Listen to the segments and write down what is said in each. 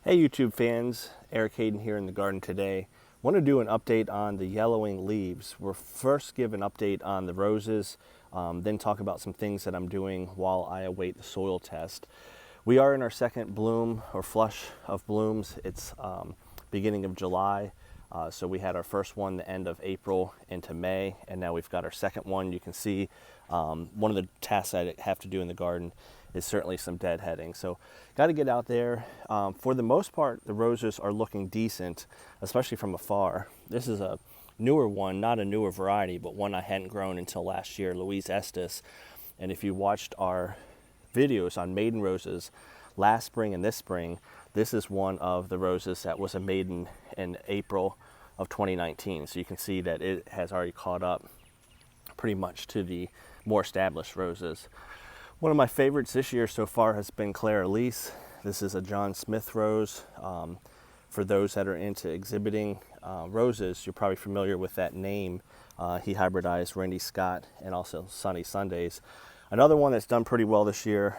Hey YouTube fans, Eric Hayden here in the garden today. Want to do an update on the yellowing leaves. We'll first give an update on the roses, then talk about some things that I'm doing while I await the soil test. We are in our second bloom or flush of blooms. It's beginning of July. So we had our first one the end of April into May, and now we've got our second one. You can see one of the tasks I have to do in the garden is certainly some deadheading. So got to get out there. For the most part, the roses are looking decent, especially from afar. This is a newer one, not a newer variety, but one I hadn't grown until last year, Louise Estes. And if you watched our videos on maiden roses last spring and this spring, this is one of the roses that was a maiden in April of 2019. So you can see that it has already caught up pretty much to the more established roses. One of my favorites this year so far has been Claire Elise. This is a John Smith rose. For those that are into exhibiting roses, you're probably familiar with that name. He hybridized Randy Scott and also Sunny Sundays. Another one that's done pretty well this year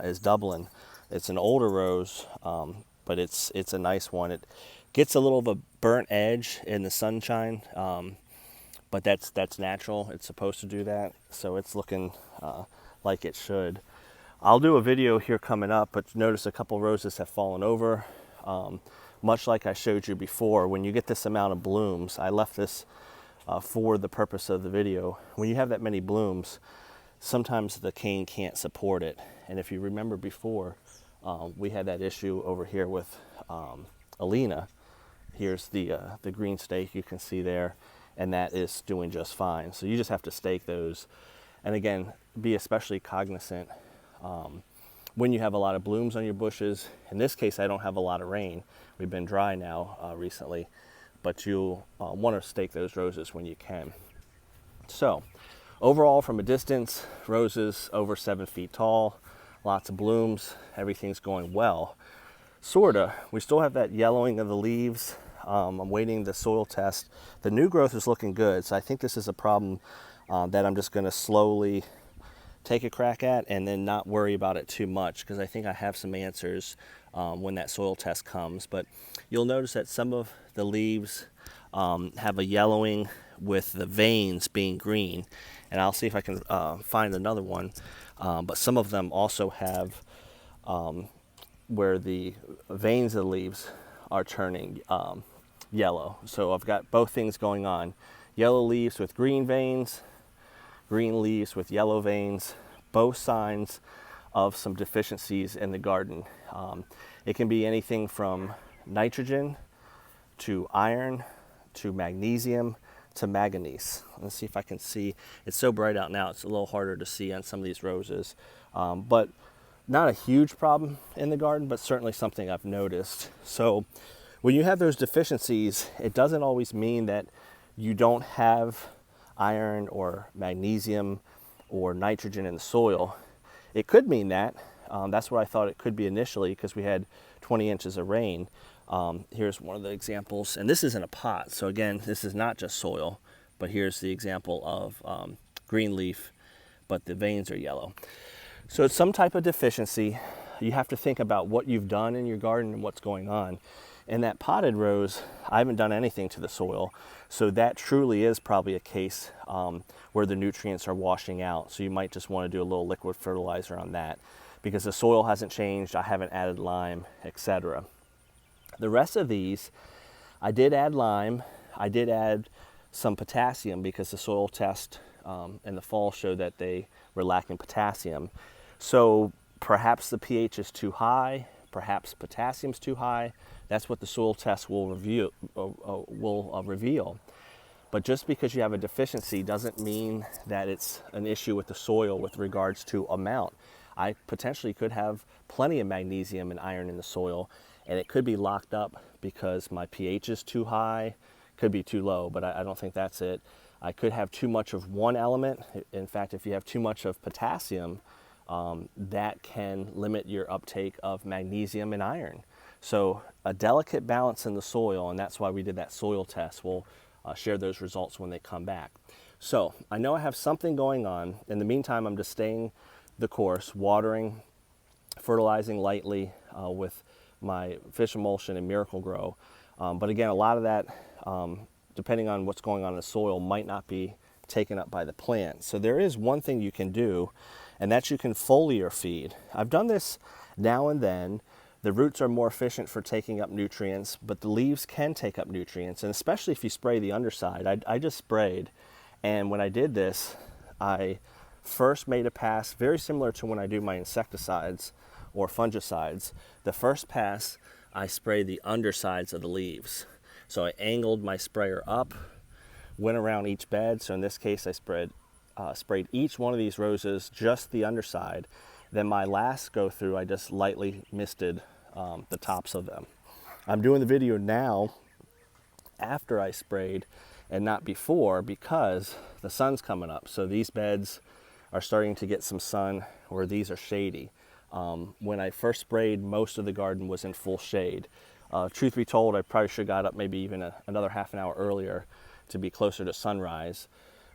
is Dublin. It's an older rose, but it's a nice one. It gets a little of a burnt edge in the sunshine, but that's natural. It's supposed to do that, so it's looking like it should. I'll do a video here coming up, but notice a couple roses have fallen over. Much like I showed you before, when you get this amount of blooms, I left this for the purpose of the video. When you have that many blooms, sometimes the cane can't support it. And if you remember before, we had that issue over here with Alina. Here's the green stake you can see there, and that is doing just fine. So you just have to stake those. And again, be especially cognizant when you have a lot of blooms on your bushes. In this case, I don't have a lot of rain. We've been dry now recently, but you'll want to stake those roses when you can. So overall, from a distance, roses over 7 feet tall, lots of blooms, everything's going well. Sorta. We still have that yellowing of the leaves. I'm waiting the soil test. The new growth is looking good, so I think this is a problem that I'm just going to slowly take a crack at and then not worry about it too much, because I think I have some answers when that soil test comes. But you'll notice that some of the leaves have a yellowing with the veins being green, and I'll see if I can find another one. But some of them also have where the veins of the leaves are turning yellow. So I've got both things going on. Yellow leaves with green veins, green leaves with yellow veins, both signs of some deficiencies in the garden. It can be anything from nitrogen to iron to magnesium to manganese. Let's see if I can see. It's so bright out now, it's a little harder to see on some of these roses. But not a huge problem in the garden, but certainly something I've noticed. So when you have those deficiencies, it doesn't always mean that you don't have iron or magnesium or nitrogen in the soil. It could mean that. That's what I thought it could be initially, because we had 20 inches of rain. Here's one of the examples, and this is in a pot. So again, this is not just soil, but here's the example of green leaf, but the veins are yellow. So it's some type of deficiency. You have to think about what you've done in your garden and what's going on. In that potted rose, I haven't done anything to the soil. So that truly is probably a case where the nutrients are washing out. So you might just want to do a little liquid fertilizer on that, because the soil hasn't changed, I haven't added lime, etc. The rest of these, I did add lime, I did add some potassium, because the soil test in the fall showed that they were lacking potassium. So perhaps the pH is too high, perhaps potassium's too high. That's what the soil test will reveal. But just because you have a deficiency doesn't mean that it's an issue with the soil with regards to amount. I potentially could have plenty of magnesium and iron in the soil, and it could be locked up because my pH is too high, could be too low, but I don't think that's it. I could have too much of one element. In fact, if you have too much of potassium, that can limit your uptake of magnesium and iron. So a delicate balance in the soil, and that's why we did that soil test. We'll share those results when they come back. So I know I have something going on. In the meantime, I'm just staying the course, watering, fertilizing lightly with my fish emulsion and Miracle-Gro. But again, a lot of that, depending on what's going on in the soil, might not be taken up by the plant. So there is one thing you can do, and that's you can foliar feed. I've done this now and then. The roots are more efficient for taking up nutrients, but the leaves can take up nutrients, and especially if you spray the underside. I just sprayed, and when I did this, I first made a pass very similar to when I do my insecticides or fungicides. The first pass, I spray the undersides of the leaves. So I angled my sprayer up, went around each bed. So in this case, I sprayed each one of these roses, just the underside. Then my last go through, I just lightly misted the tops of them. I'm doing the video now after I sprayed and not before, because the sun's coming up. So these beds are starting to get some sun, or these are shady. When I first sprayed, most of the garden was in full shade. Truth be told, I probably should have got up maybe even another half an hour earlier to be closer to sunrise.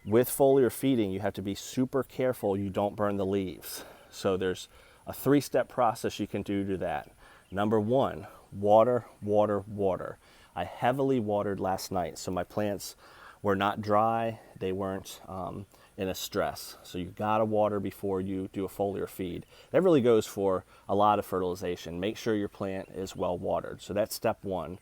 With foliar feeding, you have to be super careful you don't burn the leaves. So there's a 3-step process you can do to that. Number 1, water, water, water. I heavily watered last night, so my plants were not dry, they weren't in a stress. So you gotta water before you do a foliar feed. That really goes for a lot of fertilization. Make sure your plant is well watered. So that's step 1.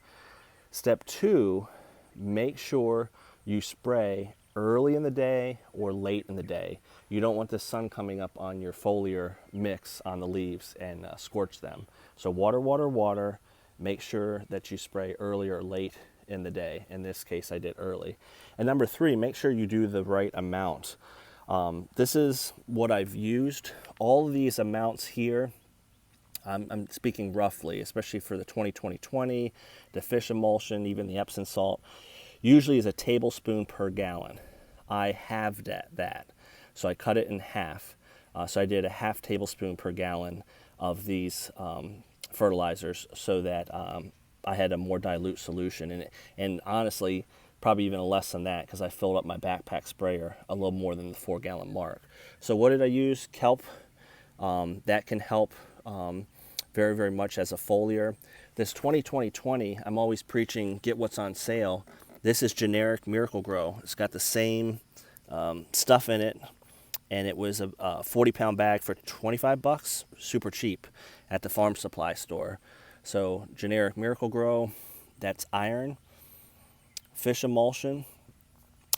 Step 2, make sure you spray early in the day or late in the day. You don't want the sun coming up on your foliar mix on the leaves and scorch them. So water, water, water. Make sure that you spray early or late in the day. In this case, I did early. And number 3, make sure you do the right amount. This is what I've used. All of these amounts here, I'm speaking roughly, especially for the 20-20-20, the fish emulsion, even the Epsom salt, usually is a tablespoon per gallon. I halved that. So I cut it in half. So I did a half tablespoon per gallon of these fertilizers, so that I had a more dilute solution in it. And honestly, probably even less than that, because I filled up my backpack sprayer a little more than the 4-gallon mark. So what did I use? Kelp. That can help very, very much as a foliar. This 20-20-20, I'm always preaching, get what's on sale. This is generic Miracle-Gro. It's got the same stuff in it, and it was a 40-pound bag for 25 bucks, super cheap at the farm supply store. So generic Miracle-Gro, that's iron, fish emulsion,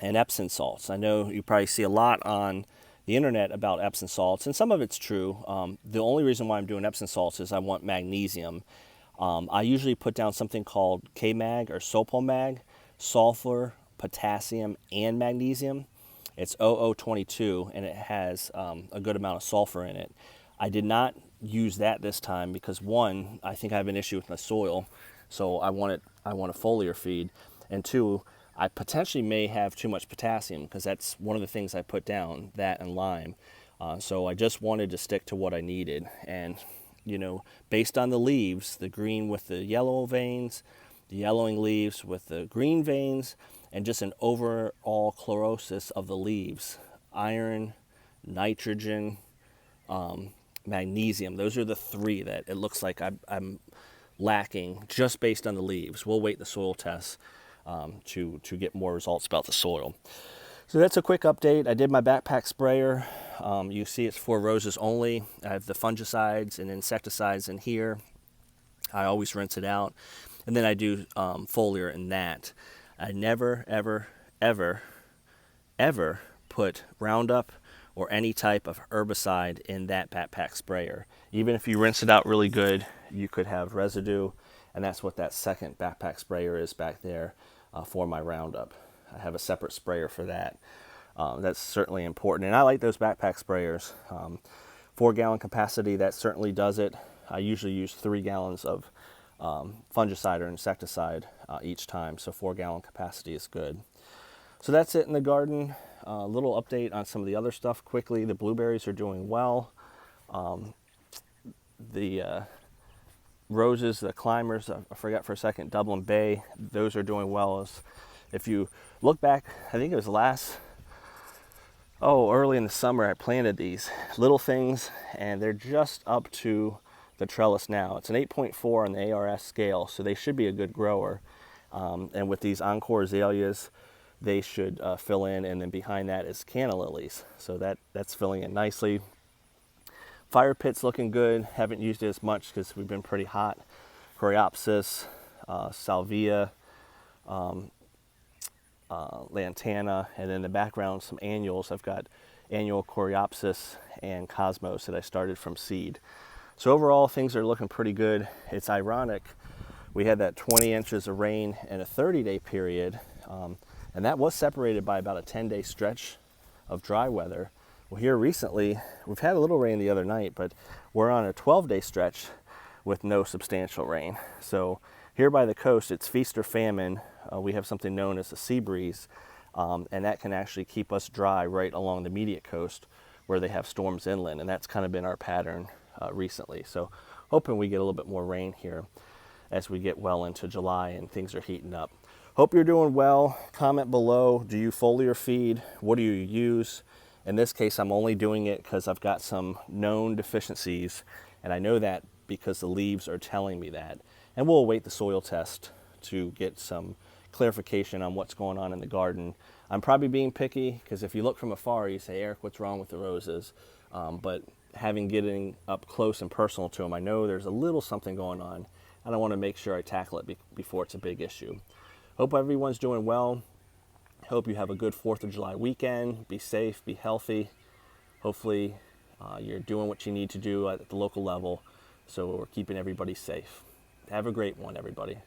and Epsom salts. I know you probably see a lot on the internet about Epsom salts, and some of it's true. The only reason why I'm doing Epsom salts is I want magnesium. I usually put down something called K-Mag or Sopomag, sulfur, potassium, and magnesium. It's 0022, and it has a good amount of sulfur in it. I did not use that this time because, 1, I think I have an issue with my soil, so I want a foliar feed, and 2, I potentially may have too much potassium, because that's one of the things I put down, that and lime. So I just wanted to stick to what I needed, and based on the leaves, the green with the yellow veins, the yellowing leaves with the green veins, and just an overall chlorosis of the leaves, iron, nitrogen, magnesium. Those are the 3 that it looks like I'm lacking just based on the leaves. We'll wait the soil tests to get more results about the soil. So that's a quick update. I did my backpack sprayer. You see it's for roses only. I have the fungicides and insecticides in here. I always rinse it out. And then I do foliar in that. I never, ever, ever, ever put Roundup or any type of herbicide in that backpack sprayer. Even if you rinse it out really good, you could have residue, and that's what that second backpack sprayer is back there for my Roundup. I have a separate sprayer for that. That's certainly important, and I like those backpack sprayers. 4-gallon capacity, that certainly does it. I usually use 3 gallons of fungicide or insecticide each time, so 4-gallon capacity is good. So that's it in the garden. A little update on some of the other stuff quickly. The blueberries are doing well. The roses, the climbers, I forgot for a second, Dublin Bay, those are doing well. If you look back, I think it was early in the summer, I planted these little things, and they're just up to the trellis now. It's an 8.4 on the ARS scale, so they should be a good grower. And with these Encore azaleas, they should fill in, and then behind that is canna lilies. So that's filling in nicely. Fire pit's looking good. Haven't used it as much because we've been pretty hot. Coreopsis, salvia, lantana, and in the background some annuals. I've got annual coreopsis and cosmos that I started from seed. So overall, things are looking pretty good. It's ironic, we had that 20 inches of rain in a 30-day period, and that was separated by about a 10-day stretch of dry weather. Well, here recently, we've had a little rain the other night, but we're on a 12-day stretch with no substantial rain. So here by the coast, it's feast or famine. We have something known as a sea breeze, and that can actually keep us dry right along the immediate coast where they have storms inland, and that's kind of been our pattern recently. So hoping we get a little bit more rain here as we get well into July and things are heating up. Hope you're doing well. Comment below, do you foliar feed? What do you use? In this case, I'm only doing it because I've got some known deficiencies, and I know that because the leaves are telling me that. And we'll await the soil test to get some clarification on what's going on in the garden. I'm probably being picky because if you look from afar, you say, Eric, what's wrong with the roses? But getting up close and personal to them, I know there's a little something going on, and I want to make sure I tackle it before it's a big issue. Hope everyone's doing well. Hope you have a good 4th of July weekend. Be safe, be healthy. Hopefully you're doing what you need to do at the local level, so we're keeping everybody safe. Have a great one, everybody.